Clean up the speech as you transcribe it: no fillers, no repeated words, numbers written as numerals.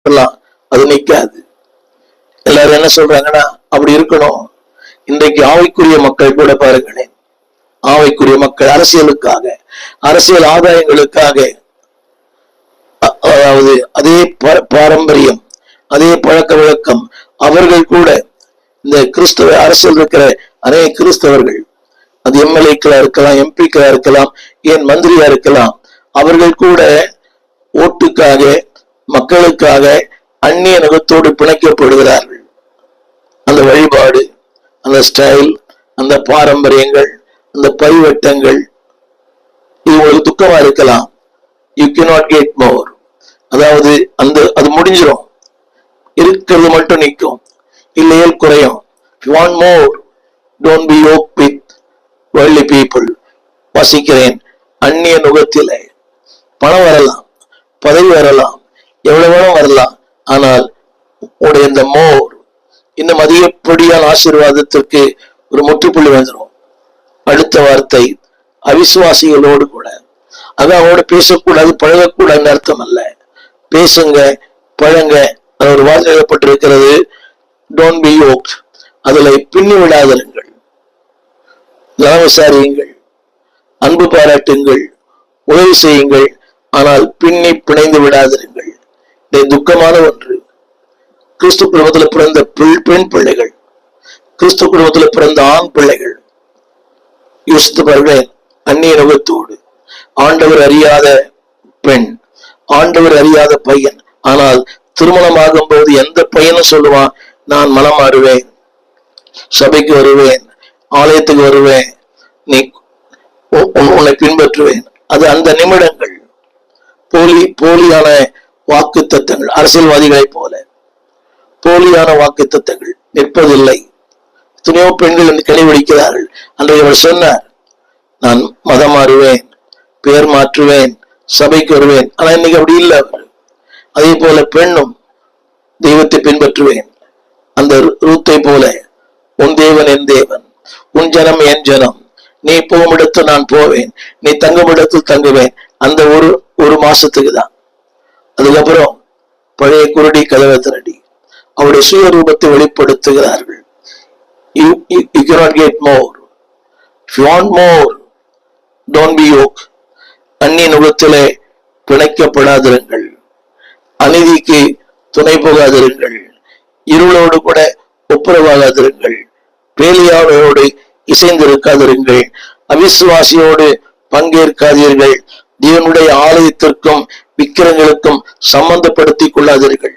அது நிக்காது. எல்லாரும் என்ன சொல்றாங்கன்னா அப்படி இருக்கணும். இன்றைக்கு ஆவிக்குரிய மக்கள் கூட பாருங்களேன், ஆவிக்குரிய மக்கள் அரசியலுக்காக, அரசியல் ஆதாயங்களுக்காக, அதாவது அதே பாரம்பரியம், அதே பழக்க வழக்கம், அவர்கள் கூட இந்த கிறிஸ்தவ அரசியல் இருக்கிற அநேக கிறிஸ்தவர்கள், அது எம்எல்ஏக்களா இருக்கலாம், எம்பிக்களா இருக்கலாம், ஏன் மந்திரியா இருக்கலாம், அவர்கள் கூட ஓட்டுக்காக, மக்களுக்காக அந்நிய நகத்தோடு பிணைக்கப்படுகிறார்கள். அந்த வழிபாடு, அந்த ஸ்டைல், அந்த பாரம்பரியங்கள், அந்த பரிவட்டங்கள், இது உங்களுக்கு துக்கமா இருக்கலாம். You cannot get more. அதாவது அது முடிஞ்சிடும், இருக்கிறது மட்டும் நிற்கும், இல்லையேல் குறையும். If you want more, don't be yoked with worldly people. வசிக்கிறேன், அந்நிய நுகத்திலே பணம் வரலாம், பதவி வரலாம், எவ்வளவு வேணும் வரலாம், ஆனால் உடைய இந்த மோர் இன்னும் அதிகப்படியான ஆசீர்வாதத்திற்கு ஒரு முற்றுப்புள்ளி வந்துடும். அடுத்த வார்த்தை அவிசுவாசிகளோடு கூட, அவனோட பேசக்கூடாது, பழகக்கூடாதுன்னு அர்த்தம் அல்ல. பேசுங்க, பழங்க. ஒரு வார்த்தை எழுதப்பட்டிருக்கிறது, டோன்ட் பி யோக்ட். அதுல பின்னி விடாதிருங்கள், நலம் விசாரியுங்கள், அன்பு பாராட்டுங்கள், உதவி செய்யுங்கள், ஆனால் பின்னி பிணைந்து விடாதிருங்கள். இது துக்கமான ஒன்று. கிறிஸ்து குடும்பத்தில் பிறந்த பெண் பிள்ளைகள், கிறிஸ்து குடும்பத்தில் பிறந்த ஆண் பிள்ளைகள் யோசித்து பாருங்கள். அந்நிய நுகத்தோடு, ஆண்டவர் அறியாத பெண், ஆண்டவர் அறியாத பையன். ஆனால் திருமணமாகும் போது எந்த பையனும் சொல்லுவான், நான் மனம் மாறுவேன், சபைக்கு வருவேன், ஆலயத்துக்கு வருவேன், நீ உன்னை பின்பற்றுவேன். அது அந்த நிமிடங்கள். போலியான வாக்கு தத்தங்கள், அரசியல்வாதிகளை போல போலியான வாக்கு தத்தங்கள் நிற்பதில்லை. எத்தனையோ பெண்கள் கடைபிடிக்கிறார்கள். அன்றைய அவர் சொன்னார், நான் மதம் மாறுவேன், பெயர் மாற்றுவேன், சபைக்கு வருவேன். ஆனா இன்னைக்கு அப்படி இல்லை அவர். அதே போல பெண்ணும் தெய்வத்தை பின்பற்றுவேன், அந்த ரூத்தை போல, உன் தேவன் என் தேவன், உன் ஜனம் என் ஜனம், நீ போகும் இடத்து நான் போவேன், நீ தங்கும் இடத்தில் தங்குவேன். அந்த ஒரு மாசத்துக்கு தான். அதுக்கப்புறம் பழைய குருடி கதவை திரடி அவருடைய சுயரூபத்தை வெளிப்படுத்துகிறார்கள். You cannot get more. If you want more, don't be yoked. அந்நிய நுகத்திலே பிணைக்கப்படாதிருங்கள், அநீதிக்கு துணை போகாதிருங்கள், இருளோடு கூட ஒப்புரவாகாதிருங்கள், பேலியாளரோடு இசைந்திருக்காதிருங்கள், அவிசுவாசியோடு பங்கேற்காதீர்கள், தேவனுடைய ஆலயத்திற்கும் விக்கிரங்களுக்கும் சம்பந்தப்படுத்திக் கொள்ளாதீர்கள்.